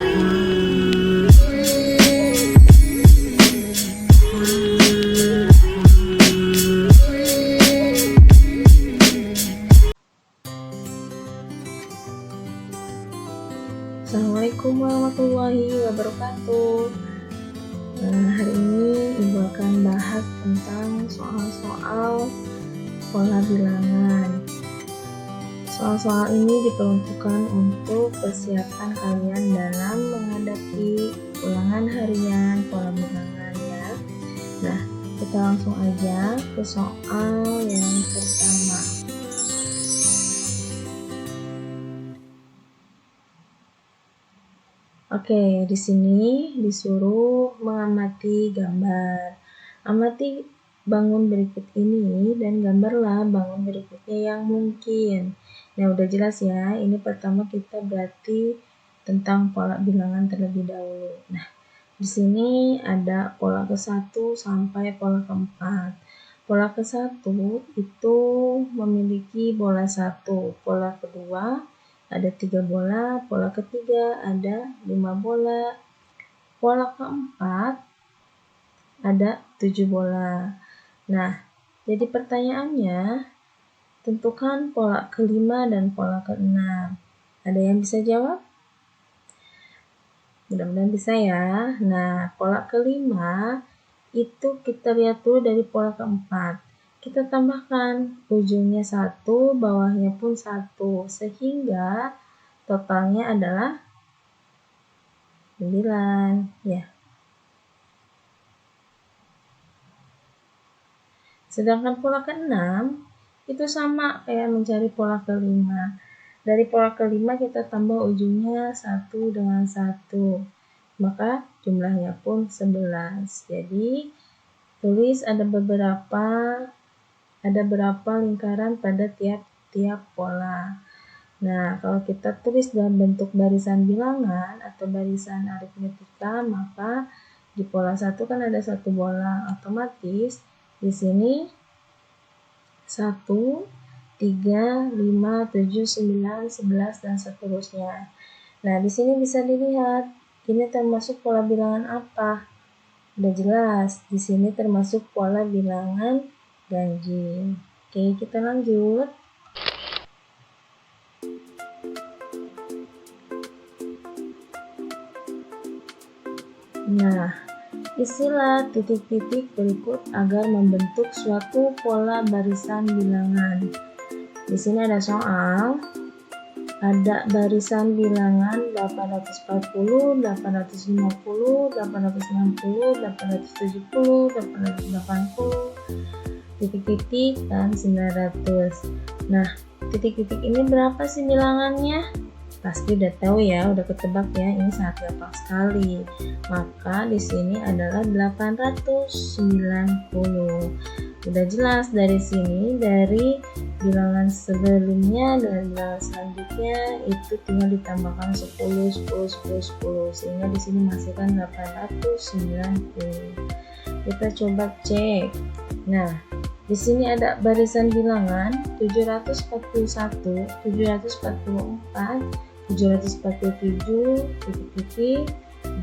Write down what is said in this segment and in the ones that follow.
Assalamualaikum warahmatullahi wabarakatuh. Hari ini Ibu akan bahas tentang soal-soal pola bilangan. Soal-soal ini diperuntukkan untuk persiapan kalian dalam menghadapi ulangan harian pola bilangan ya. Nah, kita langsung aja ke soal yang pertama. Oke, di sini disuruh mengamati gambar. Amati bangun berikut ini dan gambarlah bangun berikutnya yang mungkin. Nah, udah jelas ya. Ini pertama kita berarti tentang pola bilangan terlebih dahulu. Nah, di sini ada pola ke-1 sampai pola ke-4. Pola ke-1 itu memiliki bola 1, pola kedua ada 3 bola, pola ketiga ada 5 bola, pola keempat ada 7 bola. Nah, jadi pertanyaannya, tentukan pola kelima dan pola keenam. Ada yang bisa jawab? Mudah-mudahan bisa ya. Nah, pola kelima itu kita lihat dulu dari pola keempat. Kita tambahkan ujungnya 1, bawahnya pun 1, sehingga totalnya adalah 9 ya. Sedangkan pola ke-6 itu sama kayak mencari pola kelima. Dari pola kelima kita tambah ujungnya 1 dengan 1, maka jumlahnya pun 11. Jadi tulis ada berapa lingkaran pada tiap pola. Nah, kalau kita tulis dalam bentuk barisan bilangan atau barisan aritmetika, maka di pola 1 kan ada 1 bola, otomatis di sini 1, 3, 5, 7, 9, 11 dan seterusnya. Nah, di sini bisa dilihat ini termasuk pola bilangan apa? Udah jelas, di sini termasuk pola bilangan ganjil. Oke, kita lanjut. Nah, isilah titik-titik berikut agar membentuk suatu pola barisan bilangan. Di sini ada soal, ada barisan bilangan 840, 850, 860, 870, 880, titik-titik dan 900. Nah, titik-titik ini berapa sih bilangannya? Pasti udah tahu ya, udah ketebak ya, ini sangat gampang sekali. Maka di sini adalah 890. Udah jelas dari sini, dari bilangan sebelumnya dan bilangan selanjutnya itu tinggal ditambahkan 10, 10, 10, 10, sehingga di sini menghasilkan 890. Kita coba cek. Nah, di sini ada barisan bilangan 741, 744, 747, titik-titik,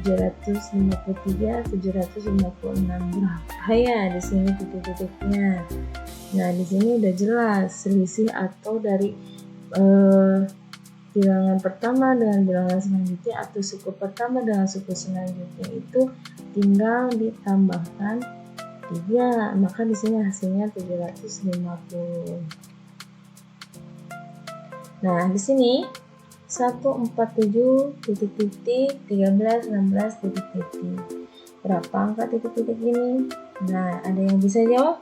753, 756. Berapa ya di sini titik-titiknya? Nah, di sini udah jelas selisih atau dari bilangan pertama dengan bilangan selanjutnya atau suku pertama dengan suku selanjutnya itu tinggal ditambahkan 3, maka di sini hasilnya 750. Nah, di sini 147 titik-titik 13 16 titik-titik. Berapa angka titik-titik ini? Nah, ada yang bisa jawab?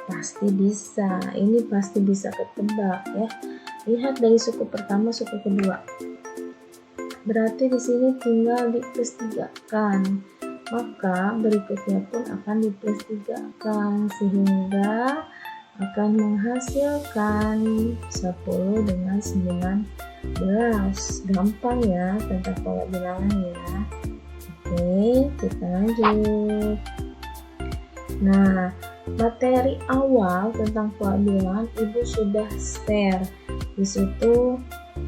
Pasti bisa. Ini pasti bisa ketebak ya. Lihat dari suku pertama, suku kedua. Berarti di sini tinggal di plus 3 kan. Maka berikutnya pun akan di plus 3 kan, sehingga akan menghasilkan 10 dengan 19. Gampang ya tentang pola bilangan ya. Oke, kita lanjut. Nah, materi awal tentang pola bilangan Ibu sudah share. Di situ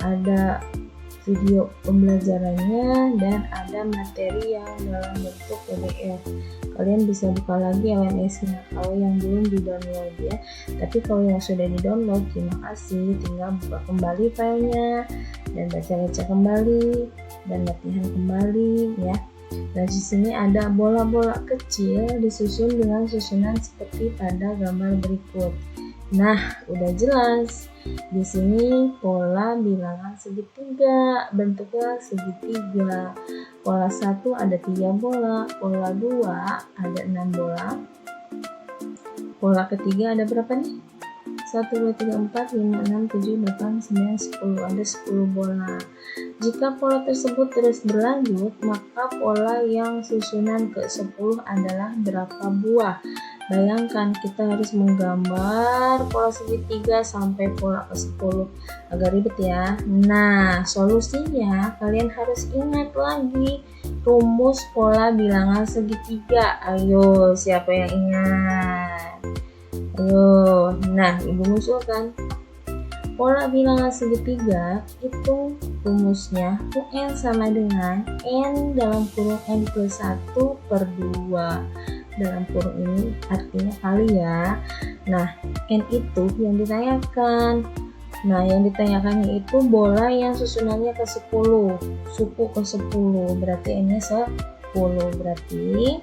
ada video pembelajarannya dan ada materi yang dalam bentuk PDF. Kalian bisa buka lagi LMS-nya kalau yang belum di-download ya. Tapi kalau yang sudah di-download, terima kasih, tinggal buka kembali filenya dan baca-baca kembali dan latihan kembali ya. Dan di sini ada bola-bola kecil disusun dengan susunan seperti pada gambar berikut. Nah, udah jelas. Di sini pola bilangan segitiga, bentuknya segitiga. Pola 1 ada 3 bola, pola 2 ada 6 bola. Pola ketiga ada berapa nih? 1, 2, 3, 4, 5, 6, 7, 8, 9, 10. Ada 10 bola. Jika pola tersebut terus berlanjut, maka pola yang susunan ke-10 adalah berapa buah? Bayangkan kita harus menggambar pola segitiga sampai pola ke-10. Agak ribet ya. Nah, solusinya kalian harus ingat lagi rumus pola bilangan segitiga. Ayo, siapa yang ingat? Ayo, nah ibu usulkan pola bilangan segitiga itu rumusnya UN sama dengan N dalam kurung N plus 1 per 2. Dalam kurung ini artinya kali ya. Nah, N itu yang ditanyakan. Nah, yang ditanyakannya itu bola yang susunannya ke-10, suku ke-10. Berarti N-nya 10. Berarti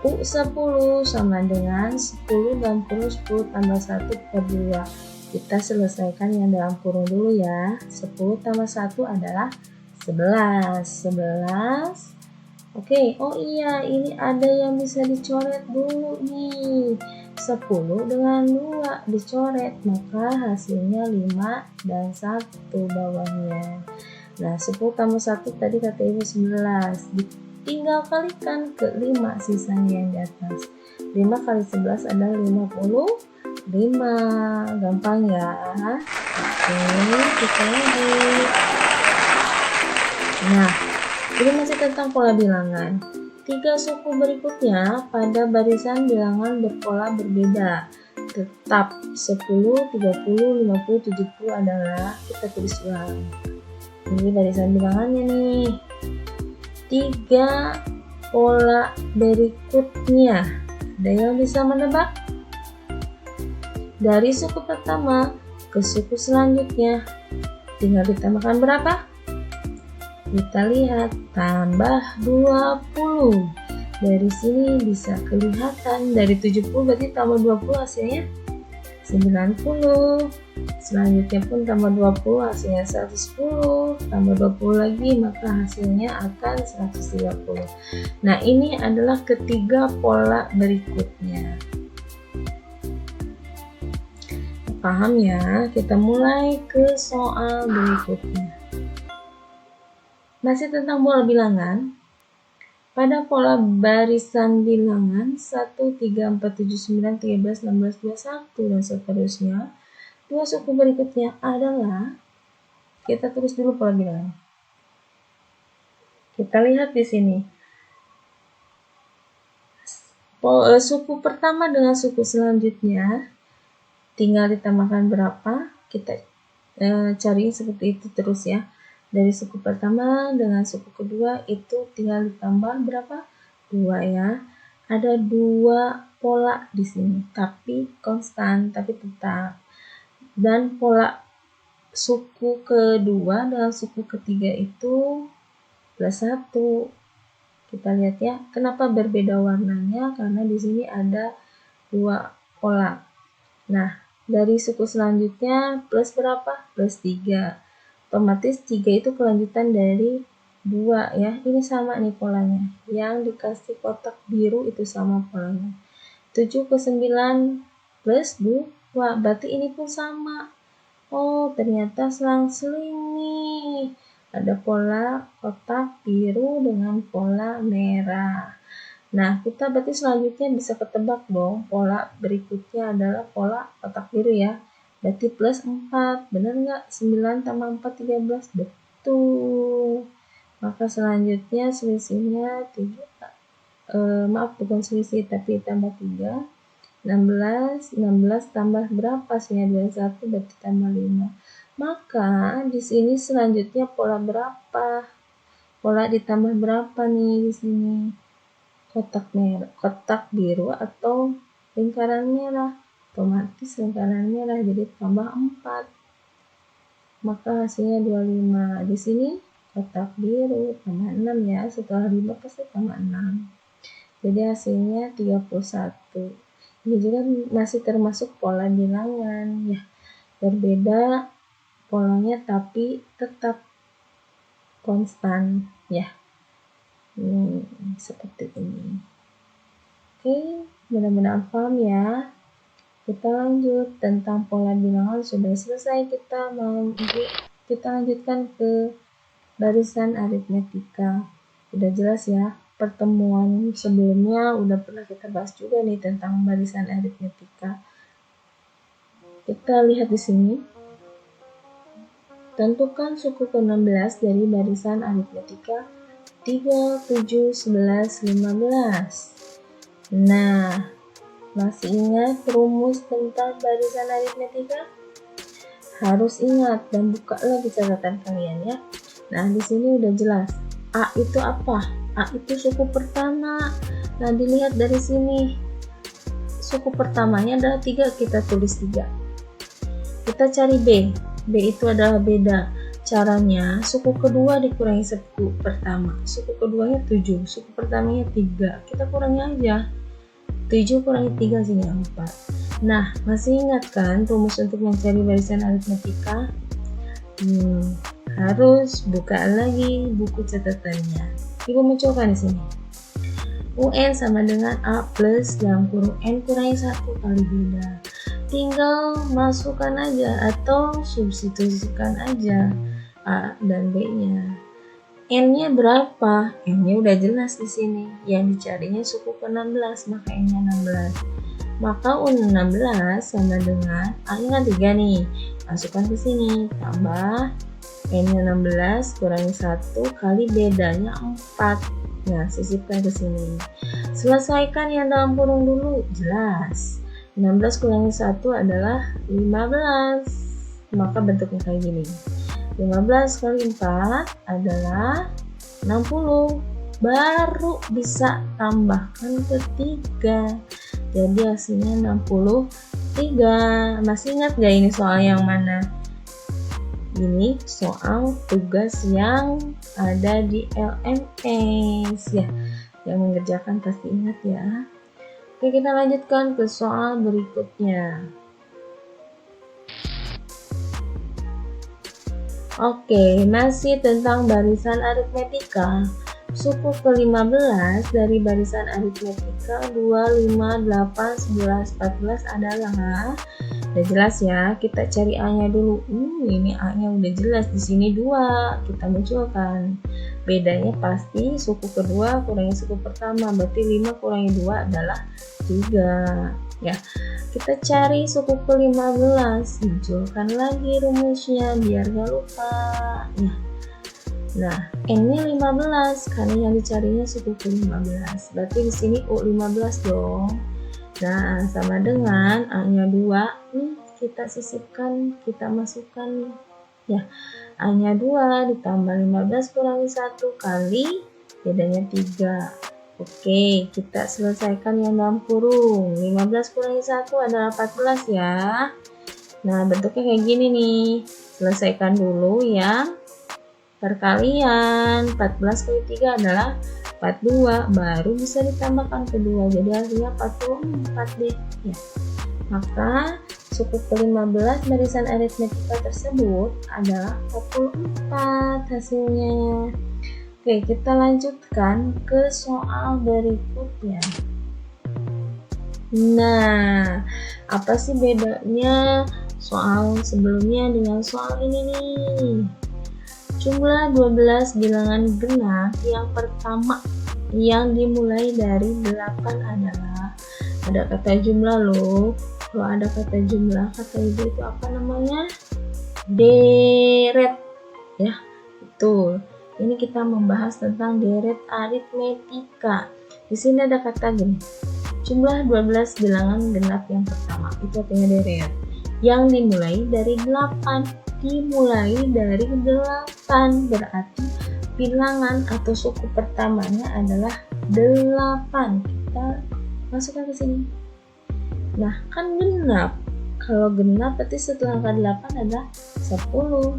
U10 sama dengan 10 dalam kurung 10 tambah 1 per 2. Kita selesaikan yang dalam kurung dulu ya. 10 tambah 1 adalah 11. 11. Oke, oh iya, ini ada yang bisa dicoret dulu nih. 10 dengan 2 dicoret, maka hasilnya 5 dan 1 bawahnya. Nah, 10 tambah 1 tadi kata ibu 11. Tinggal kalikan ke 5 sisanya yang di atas. 5 kali 11 adalah 55. Gampang ya. Oke, kita lanjut. Nah, ini masih tentang pola bilangan. 3 suku berikutnya pada barisan bilangan berpola berbeda. Tetap 10, 30, 50, 70 adalah kita tulis ulang. Ini barisan bilangannya nih. 3 pola berikutnya. Ada yang bisa menebak? Dari suku pertama ke suku selanjutnya. Tinggal ditambahkan berapa? Kita lihat, tambah 20. Dari sini bisa kelihatan, dari 70 berarti tambah 20 hasilnya 90. Selanjutnya pun tambah 20 hasilnya 110. Tambah 20 lagi maka hasilnya akan 130. Nah, ini adalah ketiga pola berikutnya. Paham ya? Kita mulai ke soal berikutnya. Masih tentang pola bilangan. Pada pola barisan bilangan 1, 3, 4, 7, 9, 13, 16, 21 dan seterusnya, 2 suku berikutnya adalah, kita tulis dulu pola bilangan. Kita lihat di sini. Suku pertama dengan suku selanjutnya tinggal ditambahkan berapa, kita cari seperti itu terus ya. Dari suku pertama dengan suku kedua itu tinggal ditambah berapa? 2 ya. Ada 2 pola di sini, tapi konstan, tapi tetap. Dan pola suku kedua dengan suku ketiga itu plus 1. Kita lihat ya, kenapa berbeda warnanya? Karena di sini ada 2 pola. Nah, dari suku selanjutnya plus berapa? Plus 3. Otomatis 3 itu kelanjutan dari 2 ya. Ini sama nih polanya. Yang dikasih kotak biru itu sama polanya. 7 ke 9 plus 2. Berarti ini pun sama. Oh, ternyata selang-seling nih. Ada pola kotak biru dengan pola merah. Nah, kita berarti selanjutnya bisa ketebak dong. Pola berikutnya adalah pola kotak biru ya. Berarti plus 4, benar nggak? 9 tambah 4, 13, betul. Maka selanjutnya selisihnya 3, bukan selisih, tapi tambah 3, 16 tambah berapa sih? 21, berarti tambah 5. Maka di sini selanjutnya pola berapa? Pola ditambah berapa nih di sini? Kotak merah, kotak biru atau lingkaran merah? Otomatis lingkaran merah, jadi tambah 4. Maka hasilnya 25. Di sini kotak biru tambah 6 ya. Setelah 5 pasti tambah 6. Jadi hasilnya 31. Ini juga masih termasuk pola bilangan ya. Berbeda polanya tapi tetap konstan ya. Seperti ini. Oke, mudah-mudahan paham ya. Kita lanjut tentang pola bilangan sudah selesai, kita lanjutkan ke barisan aritmetika. Udah jelas ya, pertemuan sebelumnya udah pernah kita bahas juga nih tentang barisan aritmetika. Kita lihat di sini. Tentukan suku ke-16 dari barisan aritmetika 3, 7, 11, 15. Nah, masih ingat rumus tentang barisan aritmetika? Harus ingat dan buka lagi catatan kalian ya. Nah, di sini udah jelas. A itu apa? A itu suku pertama. Nah, dilihat dari sini. Suku pertamanya adalah 3, kita tulis 3. Kita cari B. B itu adalah beda. Caranya, suku kedua dikurangi suku pertama. Suku keduanya 7, suku pertamanya 3. Kita kurangi aja. 7 kurangi 3 sini 4. Nah, masih ingat kan rumus untuk mencari barisan aritmetika? Harus buka lagi buku catatannya. Ibu mencoba di sini. UN sama dengan A plus dalam kurung N kurangi 1 kali beda. Tinggal masukkan aja atau substitusikan aja A dan B-nya. N-nya berapa? N-nya udah jelas di sini. Yang dicarinya suku ke-16, maka N-nya 16. Maka U16 sama dengan A-nya kan 3 nih. Masukkan ke sini, tambah N-nya 16 kurangi 1 kali bedanya 4. Nah, sisipkan ke sini. Selesaikan yang dalam kurung dulu, jelas. 16 kurangi 1 adalah 15. Maka bentuknya kayak gini. 15 kali 4 adalah 60. Baru bisa tambahkan ke 3. Jadi hasilnya 63. Masih ingat gak ini soal yang mana? Ini soal tugas yang ada di LMS ya. Yang mengerjakan pasti ingat ya. Oke, kita lanjutkan ke soal berikutnya. Oke, masih tentang barisan aritmetika. Suku ke-15 dari barisan aritmetika 2, 5, 8, 11, 14 adalah, udah jelas ya, kita cari A-nya dulu. Ini A-nya udah jelas, di sini 2, kita munculkan. Bedanya pasti suku kedua kurangi suku pertama, berarti 5 kurangi 2 adalah 3. Ya, kita cari suku ke-15, munculkan lagi rumusnya biar gak lupa ya. Nah, N-nya 15 karena yang dicarinya suku ke-15, berarti di sini U15 dong. Nah, sama dengan A-nya 2, kita sisipkan, kita masukkan ya. A-nya 2 ditambah 15 kurangi 1 kali bedanya 3. Oke, kita selesaikan yang dalam kurung. 15 kurangi 1 adalah 14 ya. Nah, bentuknya kayak gini nih. Selesaikan dulu yang perkalian. 14 kali 3 adalah 42. Baru bisa ditambahkan kedua. Jadi hasilnya 44 deh. Ya. Maka suku ke-15 barisan aritmetika tersebut adalah 44 hasilnya. Oke, kita lanjutkan ke soal berikutnya. Nah, apa sih bedanya soal sebelumnya dengan soal ini nih? Jumlah 12 bilangan genap yang pertama yang dimulai dari 8 adalah, ada kata jumlah loh. Kalau ada kata jumlah, kata ibu itu apa namanya? Deret. Ya, betul. Ini kita membahas tentang deret aritmetika. Di sini ada kata gini. Jumlah 12 bilangan genap yang pertama. Itu artinya deret. Yang dimulai dari 8. dimulai dari 8. Berarti bilangan atau suku pertamanya adalah 8. Kita masukkan ke sini. Nah, kan genap. Kalau genap berarti setelah angka 8 adalah 10.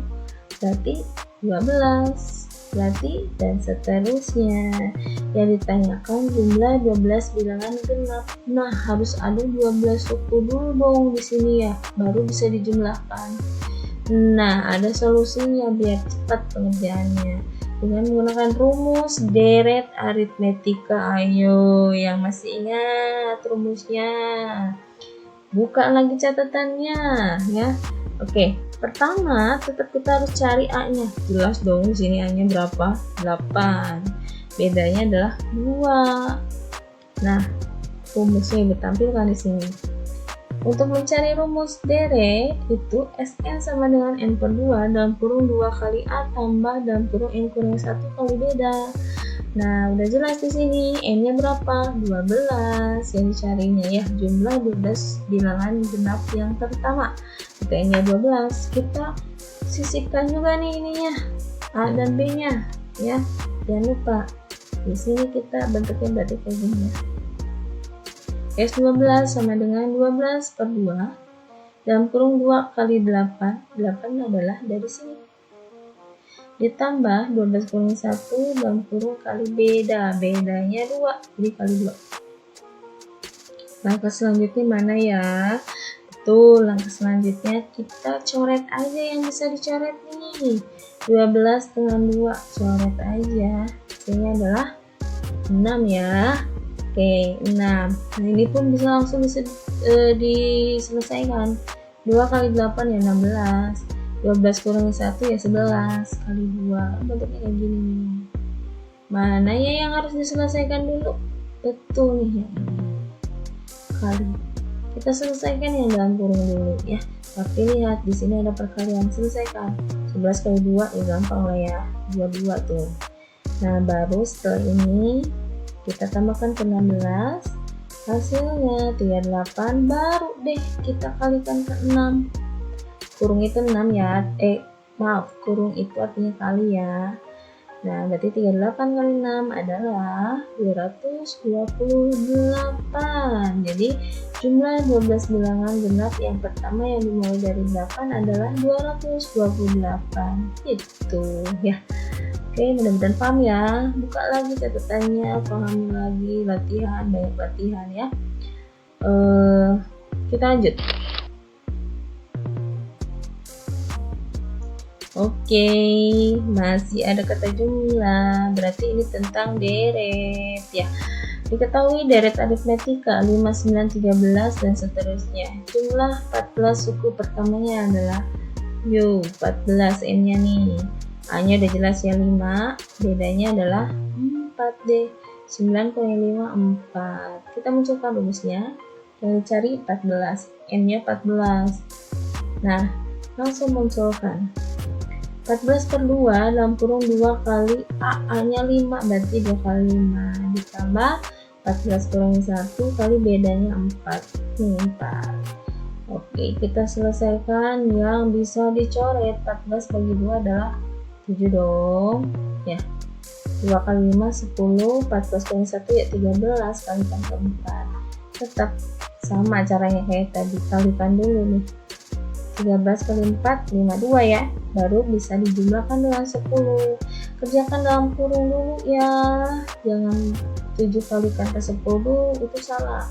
Berarti 12. Berarti dan seterusnya. Yang ditanyakan jumlah 12 bilangan genap. Nah, harus ada 12 suku dulu dong di sini ya, baru bisa dijumlahkan. Nah, ada solusinya biar cepat pengerjaannya dengan menggunakan rumus deret aritmetika. Ayo, yang masih ingat rumusnya, buka lagi catatannya ya. Oke, pertama tetap kita harus cari A-nya. Jelas dong di sini A-nya berapa? 8. Bedanya adalah 2. Nah, rumusnya ditampilkan di sini. Untuk mencari rumus deret itu Sn sama dengan N per 2 dalam kurung 2 kali A tambah dalam kurung N kurang 1 kali beda. Nah, udah jelas di sini N-nya berapa? 12 yang dicarinya ya, jumlah 12 bilangan genap yang pertama. Itu N-nya 12. Kita sisipkan juga nih ininya, A dan B-nya ya. Jangan lupa. Di sini kita bentuknya berarti kayak gini ya. S12 sama dengan 12 per 2 dalam kurung 2 kali 8. 8 adalah dari sini. Ditambah 12 kurang 1 dalam kurung kali beda. Bedanya 2, jadi kali 2. Langkah selanjutnya mana ya? Betul, langkah selanjutnya kita coret aja yang bisa dicoret nih. 12 dengan 2, coret aja. Hasilnya adalah 6 ya. Oke, 6. Nah, ini pun bisa langsung diselesaikan. 2 kali 8 ya 16. 12 kurang 1 ya 11 kali 2. Bentuknya kayak gini nih. Mana ya yang harus diselesaikan dulu? Betul nih ya. Kali. Kita selesaikan yang dalam kurung dulu ya. Tapi lihat di sini ada perkalian, selesaikan. 11 kali 2 ya gampang lah ya. 22 tuh. Nah, baru setelah ini kita tambahkan ke 16. Hasilnya 38, baru deh kita kalikan ke 6. Kurung itu 6 ya, kurung itu artinya kali ya. Nah, berarti 38 kali 6 adalah 228. Jadi, jumlah 12 bilangan genap yang pertama yang dimulai dari 8 adalah 228. Itu ya. Oke, mudah-mudahan paham ya. Buka lagi catatannya, pahami lagi, latihan, banyak latihan ya. Kita lanjut. Oke, masih ada kata jumlah, berarti ini tentang deret ya. Diketahui deret aritmetika 5, 9, 13 dan seterusnya. Jumlah 14 suku pertamanya adalah 14 N-nya nih. A-nya udah jelas ya 5, bedanya adalah 4 deh. 9 kurang 5, 4. Kita munculkan rumusnya. Yang dicari 14, N-nya 14. Nah, langsung munculkan. 14 per 2 dalam kurung 2 kali A-nya 5, berarti 2 kali 5. Ditambah 14 kurang 1 kali bedanya 4. Ini 4. Oke, kita selesaikan yang bisa dicoret. 14 bagi 2 adalah 7 dong. Ya. 2 kali 5, 10. 14 kurang 1 ya 13 kalikan ke 4. Tetap sama caranya kayak tadi. Kalikan dulu nih. 13 kali 4, 52 ya. Baru bisa dijumlahkan dengan 10. Kerjakan dalam kurung dulu ya. Jangan 7 kalikan ke 10 itu salah.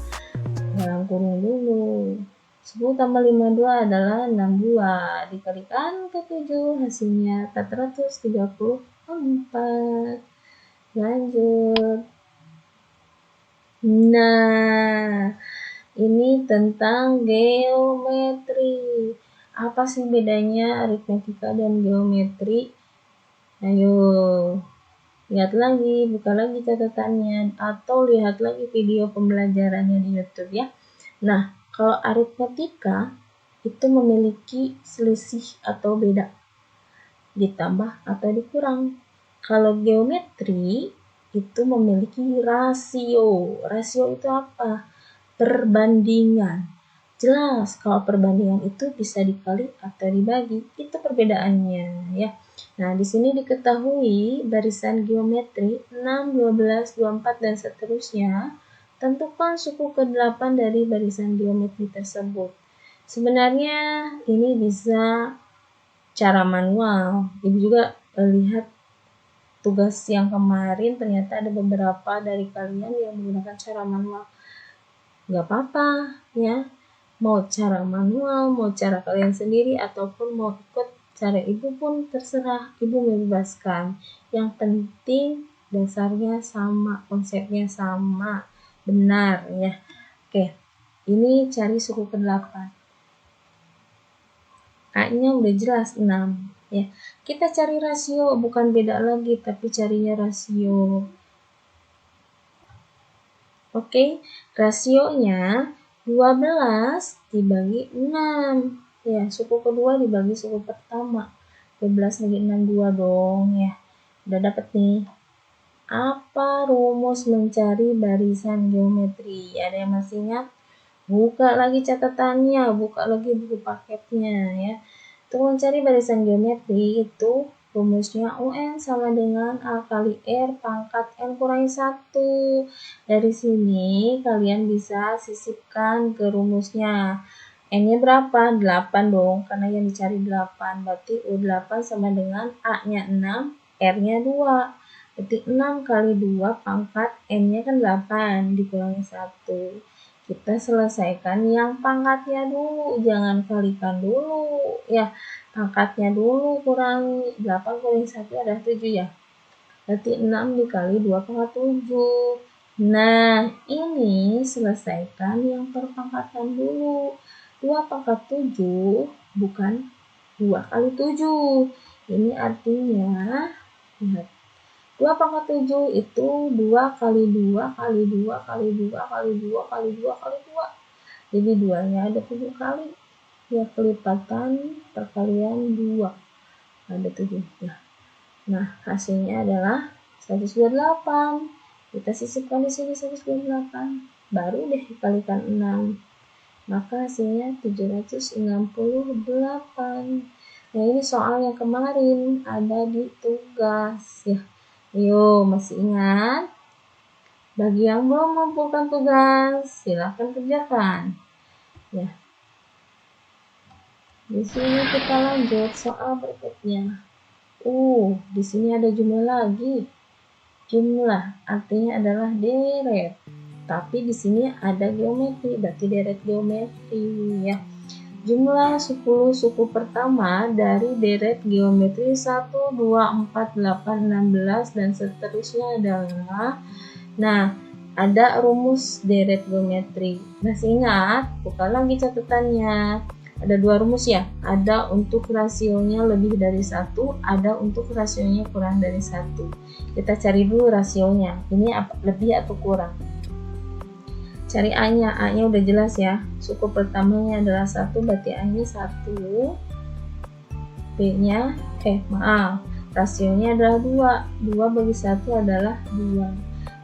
Dalam kurung dulu. 10 tambah 52 adalah 62. Dikalikan ke 7 hasilnya 434. Lanjut. Nah, ini tentang geometri. Apa sih bedanya aritmetika dan geometri? Ayo, lihat lagi, buka lagi catatannya, atau lihat lagi video pembelajarannya di YouTube ya. Nah, kalau aritmetika itu memiliki selisih atau beda, ditambah atau dikurang. Kalau geometri itu memiliki rasio. Rasio itu apa? Perbandingan. Jelas kalau perbandingan itu bisa dikali atau dibagi, itu perbedaannya ya. Nah, di sini diketahui barisan geometri 6, 12, 24 dan seterusnya. Tentukan suku ke-8 dari barisan geometri tersebut. Sebenarnya ini bisa cara manual. Ibu juga lihat tugas yang kemarin ternyata ada beberapa dari kalian yang menggunakan cara manual. Gak apa-apa ya. Mau cara manual, mau cara kalian sendiri, ataupun mau ikut cara ibu pun terserah, ibu membebaskan. Yang penting dasarnya sama, konsepnya sama, benar ya. Oke, ini cari suku ke-8. A-nya udah jelas 6 ya. Kita cari rasio, bukan beda lagi tapi carinya rasio. Oke, rasionya 12 dibagi 6. Ya, suku kedua dibagi suku pertama. 12 bagi 6, 2 dong ya. Udah dapet nih. Apa rumus mencari barisan geometri? Ada yang masih ingat? Buka lagi catatannya, buka lagi buku paketnya ya. Untuk mencari barisan geometri itu rumusnya UN sama dengan A kali R pangkat N kurangi 1. Dari sini kalian bisa sisipkan ke rumusnya. N-nya berapa? 8 dong, karena yang dicari 8. Berarti U8 sama dengan A-nya 6, R-nya 2. Berarti 6 kali 2 pangkat N-nya kan 8 dikurangi 1. Kita selesaikan yang pangkatnya dulu, jangan kalikan dulu ya. Pangkatnya dulu kurangi 8 kurangi 1 adalah 7 ya. Berarti 6 dikali 2 pangkat 7. Nah, ini selesaikan yang perpangkatan dulu. 2 pangkat 7 bukan 2 kali 7. Ini artinya, lihat. 2 pangkat 7 itu 2 kali 2 kali 2 kali 2 kali 2 kali 2 kali 2. Jadi 2-nya ada 7 kali. Ya, kelipatan perkalian 2. Ada 7. Nah, hasilnya adalah 128. Kita sisipkan di sini 128. Baru deh dikalikan 6. Maka hasilnya 768. Nah, ini soal yang kemarin ada di tugas ya. Ayo, masih ingat? Bagi yang belum mengumpulkan tugas, silakan kerjakan. Ya. Di sini kita lanjut soal berikutnya. Di sini ada jumlah lagi. Jumlah artinya adalah deret. Tapi di sini ada geometri, berarti deret geometri ya. Jumlah 10 suku pertama dari deret geometri 1, 2, 4, 8, 16 dan seterusnya adalah, nah, ada rumus deret geometri. Masih ingat? Buka lagi catatannya. Ada 2 rumus ya. Ada untuk rasionya lebih dari 1, ada untuk rasionya kurang dari 1. Kita cari dulu rasionya. Ini lebih atau kurang? Cari A-nya. A-nya udah jelas ya. Suku pertamanya adalah 1, berarti A-nya 1. B-nya, rasionya adalah 2. 2 bagi 1 adalah 2.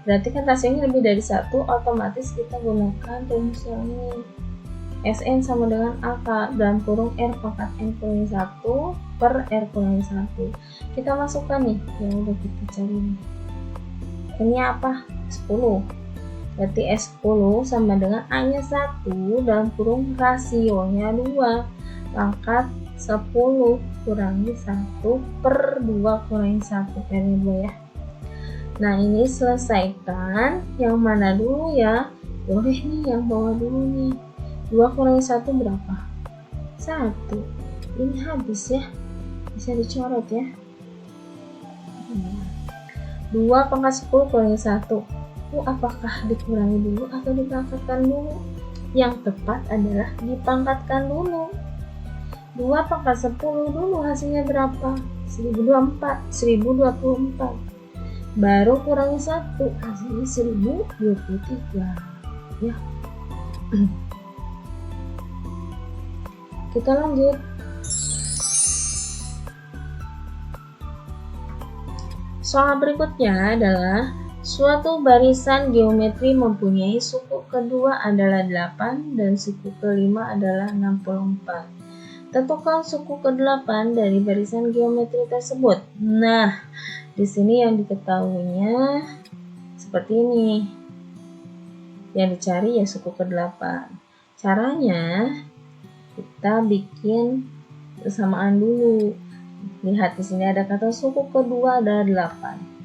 Berarti kan rasionya lebih dari 1, otomatis kita gunakan rumus yang ini. Sn sama dengan A dalam kurung R pangkat N kurangi 1 per R kurangi 1. Kita masukkan nih, yang udah kita cari nih. Ini apa? 10. Berarti S10 sama dengan A-nya 1 dalam kurung rasionya 2. Pangkat 10 kurangi 1 per 2 kurangi 1. R-nya 2 ya. Nah, ini selesaikan yang mana dulu ya? Boleh nih yang bawah dulu nih. 2 kurangi 1 berapa? 1. Ini habis ya. Bisa dicoret ya. 2 pangkat 10 kurangi 1. Apakah dikurangi dulu atau dipangkatkan dulu? Yang tepat adalah dipangkatkan dulu. 2 pangkat 10 dulu hasilnya berapa? 1024. Baru kurangi 1 hasilnya 1023 ya. Kita lanjut. Soal berikutnya adalah Suatu barisan geometri mempunyai suku kedua adalah 8 dan suku kelima adalah 64. Tentukan suku ke-8 dari barisan geometri tersebut. Nah, di sini yang diketahuinya seperti ini. Yang dicari ya suku ke-8. Caranya kita bikin persamaan dulu. Lihat di sini ada kata suku kedua ada 8.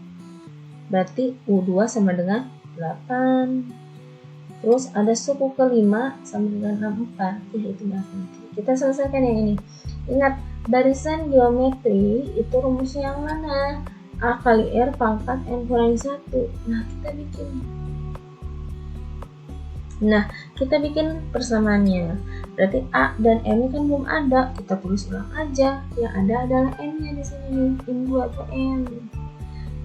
Berarti U2 sama dengan 8. Terus ada suku kelima sama dengan 64. Itu bahas nanti. Kita selesaikan yang ini. Ingat, barisan geometri itu rumusnya yang mana? A kali R pangkat N kurangi 1. Nah, kita bikin persamaannya. Berarti A dan N kan belum ada. Kita tulis ulang aja. Yang ada adalah N-nya di sini. N2 atau N.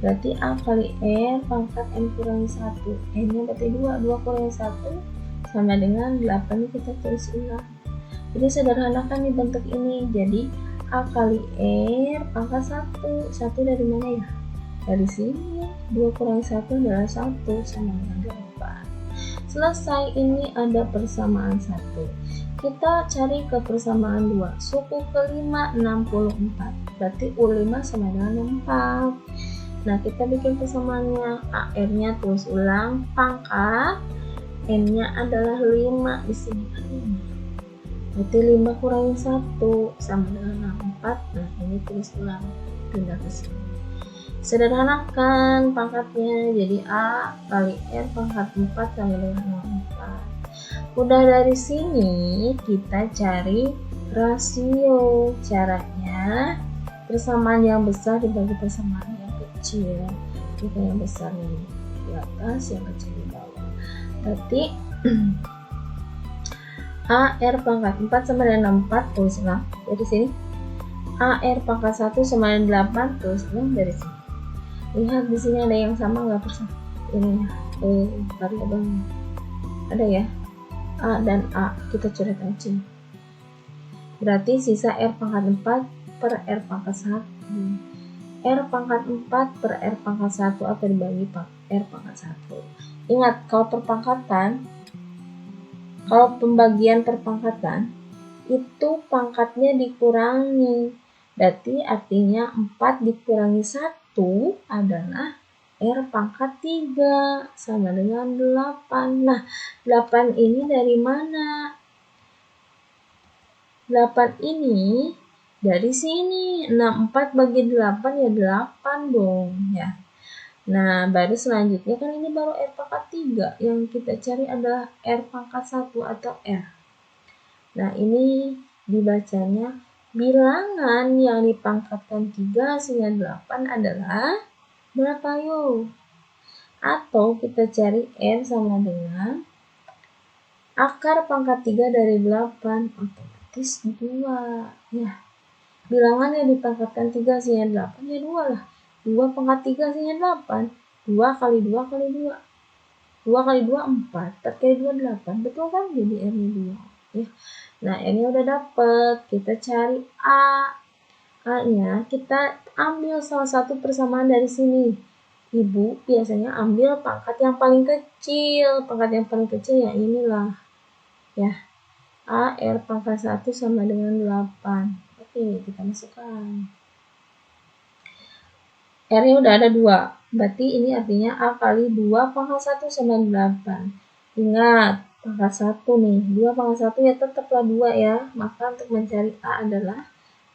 Berarti A kali R pangkat N kurangi 1. N-nya berarti 2. 2 kurangi 1 sama dengan 8. Kita tulis ulang. Jadi sederhanakan nih bentuk ini. Jadi A kali R pangkat 1. 1 dari mana ya? Dari sini. 2 kurangi 1 adalah 1 sama dengan 8. Selesai, ini ada persamaan 1. Kita cari ke persamaan 2. Suku kelima 64. Berarti U5 sama dengan 64. Nah, kita bikin persamaannya. AR-nya tulis ulang, pangkat N-nya adalah 5 di sini. Berarti 5 kurangi 1 sama dengan 64. Nah, ini tulis ulang, pindah ke sini. Sederhanakan pangkatnya, jadi A kali R pangkat 4 sama dengan 64. Udah dari sini kita cari rasio. Caranya persamaan yang besar dibagi persamaan yang kecil. Kita yang besar di atas, yang kecil di bawah. Berarti A R pangkat 4 sama dengan 64, tulis ulang dari sini. A R pangkat 1 sama dengan 8, tulis ulang dari sini. Lihat di sini ada yang sama nggak persamaan? Ini variabelnya ada ya, A dan A, kita coret aja. Berarti sisa R pangkat 4 per R pangkat 1. R pangkat 4 per R pangkat 1 atau dibagi R pangkat 1. Ingat, kalau pembagian perpangkatan itu pangkatnya dikurangi. Berarti artinya 4 dikurangi 1 adalah R pangkat 3 sama dengan 8. Nah, 8 ini dari mana? 8 ini dari sini. 64 bagi 8 ya 8 dong ya. Nah, baru selanjutnya kan ini baru R pangkat 3. Yang kita cari adalah R pangkat 1 atau R. Nah, ini dibacanya bilangan yang dipangkatkan 3 hasilnya 8 adalah berapa yuk? Atau kita cari N sama dengan akar pangkat 3 dari 8, otomatis 2 ya. Bilangan yang dipangkatkan 3 hasilnya 8 ya 2 lah. 2 pangkat 3 hasilnya 8. 2 kali 2 kali 2. 2 kali 2 4. 4 kali 2 8. Betul kan? Jadi R-nya 2 ya. Nah, ini udah dapet. Kita cari A. A-nya kita ambil salah satu persamaan dari sini. Ibu biasanya ambil pangkat yang paling kecil. Pangkat yang paling kecil ya inilah. Ya. A R pangkat 1 sama dengan 8. Oke, kita masukkan. R-nya udah ada 2. Berarti ini artinya A kali 2 pangkat 1 sama 8. Ingat, pangkat 1 nih. 2 pangkat 1 ya tetaplah 2 ya. Maka untuk mencari A adalah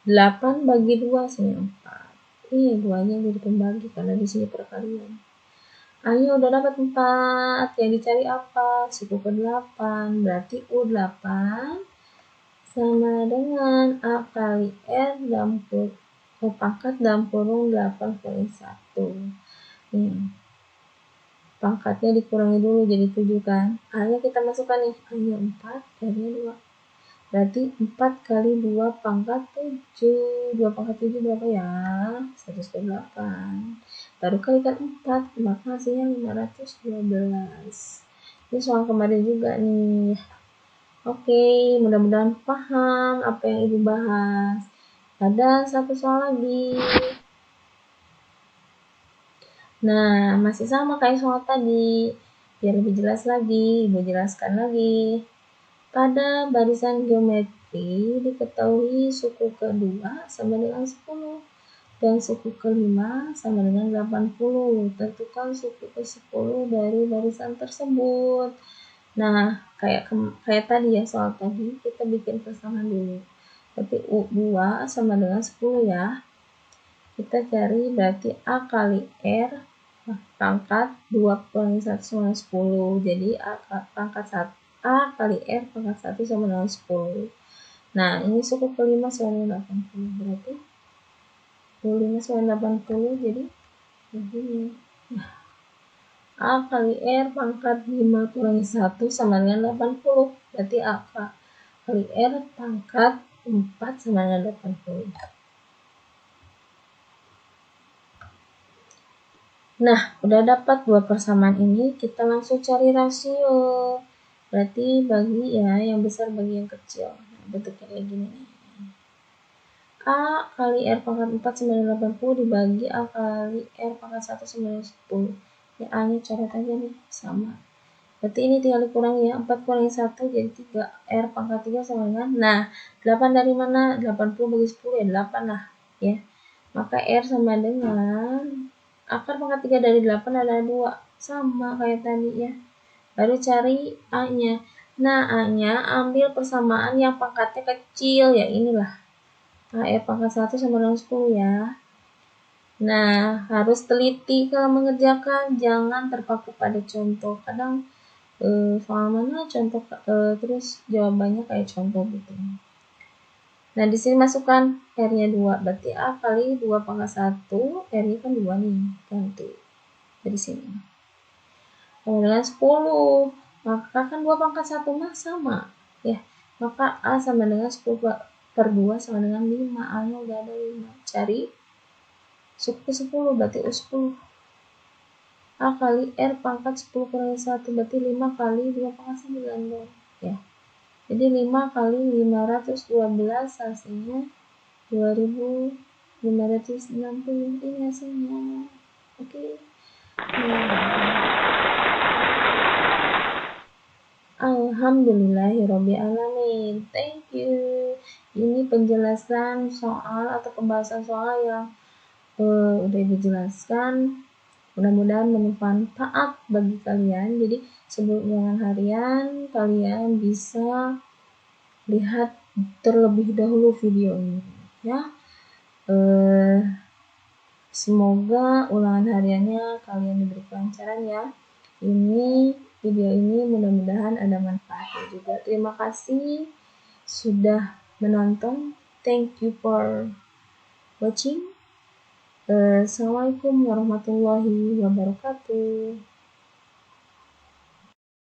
8 bagi 2 hasilnya 4. Ini 2-nya jadi pembagi karena di sini perkalian. A-nya udah dapat 4. Yang dicari apa? Suku ke-8. Berarti U8 sama dengan A kali R dalam pangkat dalam kurung 8 kali 1. Pangkatnya dikurangi dulu jadi 7 kan. A-nya kita masukkan nih. A-nya 4, R-nya 2. Berarti 4 kali 2 pangkat 7. 2 pangkat 7 berapa ya? 108. Baru kalikan 4, maka hasilnya 512. Ini soal kemarin juga nih. Oke, mudah-mudahan paham apa yang Ibu bahas. Ada satu soal lagi. Nah, masih sama kayak soal tadi. Biar lebih jelas lagi, Ibu jelaskan lagi. Pada barisan geometri diketahui suku kedua sama dengan 10 dan suku kelima sama dengan 80. Tentukan suku ke-10 dari barisan tersebut. Nah, kayak tadi ya, soal tadi kita bikin persamaan dulu. Berarti U2 sama dengan 10 ya. Kita cari berarti A kali R pangkat 2 kurangi 1 sama 10. Jadi pangkat 1, A kali R pangkat 1 sama dengan 10. Nah, ini suku kelima sama dengan 80. Berarti 25 sama 80 jadi begini. Nah, A kali R pangkat 5 kurangi 1 sama dengan 80. Berarti A kali R pangkat 4 sama dengan 80. Nah, udah dapat dua persamaan ini, kita langsung cari rasio. Berarti bagi ya, yang besar bagi yang kecil. Nah, bentuknya kayak gini nih. A kali R pangkat 4 sama dengan 80 dibagi A kali R pangkat 1 sama dengan 10. Ya, A-nya coret aja nih, sama. Berarti ini tinggal dikurangi ya, 4 kurangi 1 jadi 3. R pangkat 3 sama dengan, nah 8 dari mana? 80 bagi 10 ya 8 lah ya. Maka R sama dengan, akar pangkat 3 dari 8 adalah 2. Sama kayak tadi ya. Baru cari A-nya. Nah, A-nya ambil persamaan yang pangkatnya kecil, ya inilah. R pangkat 1 sama dengan 10 ya. Nah, harus teliti kalau mengerjakan, jangan terpaku pada contoh. Kadang soal mana contoh terus jawabannya kayak contoh gitu. Nah, di sini masukkan R-nya 2, berarti A kali 2 pangkat 1, R-nya kan 2 nih, ganti dari sini. Sama dengan 10, maka kan 2 pangkat 1 mah sama, ya. Maka A sama dengan 10 per 2 sama dengan 5, A-nya udah ada 5. Cari suku 10, berarti U10. A kali R pangkat 10 kurangi 1, berarti 5 kali 2 pangkat 9 dong, ya. Jadi 5 kali 512 hasilnya 2560. Ini hasilnya. Oke. Alhamdulillahirrabbilalamin. Thank you. Ini penjelasan soal atau pembahasan soal yang udah dijelaskan. Mudah-mudahan bermanfaat bagi kalian. Jadi sebelum ulangan harian, kalian bisa lihat terlebih dahulu video ini ya. Semoga ulangan hariannya kalian diberi kelancaran ya. Video ini mudah-mudahan ada manfaatnya juga. Terima kasih sudah menonton. Thank you for watching. Assalamualaikum warahmatullahi wabarakatuh.